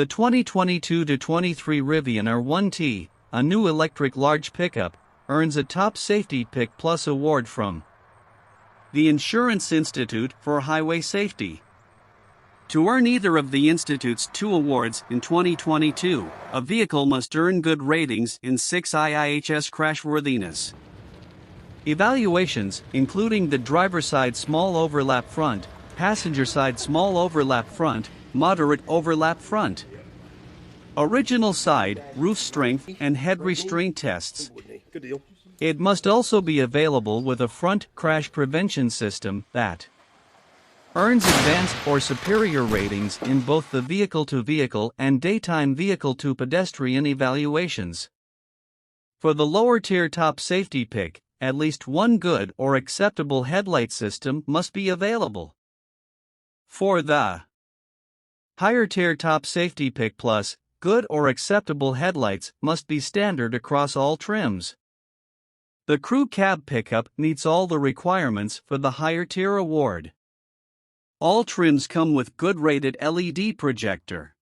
The 2022-23 Rivian R1T, a new electric large pickup, earns a Top Safety Pick Plus award from the Insurance Institute for Highway Safety. To earn either of the Institute's two awards in 2022, a vehicle must earn good ratings in 6 IIHS crashworthiness evaluations, including the driver side small overlap front, passenger side small overlap front, moderate overlap front, original side, roof strength, and head restraint tests. It must also be available with a front crash prevention system that earns advanced or superior ratings in both the vehicle-to-vehicle and daytime vehicle-to-pedestrian evaluations. For the lower-tier Top Safety Pick, at least one good or acceptable headlight system must be available. For the higher-tier Top Safety Pick Plus, good or acceptable headlights must be standard across all trims. The crew cab pickup meets all the requirements for the higher-tier award. All trims come with good rated LED projector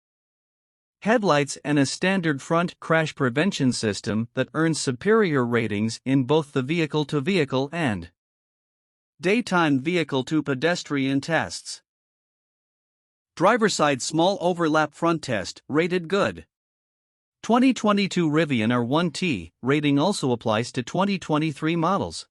headlights and a standard front crash prevention system that earns superior ratings in both the vehicle-to-vehicle and daytime vehicle-to-pedestrian tests. Driver side small overlap front test, rated good. 2022 Rivian R1T rating also applies to 2023 models.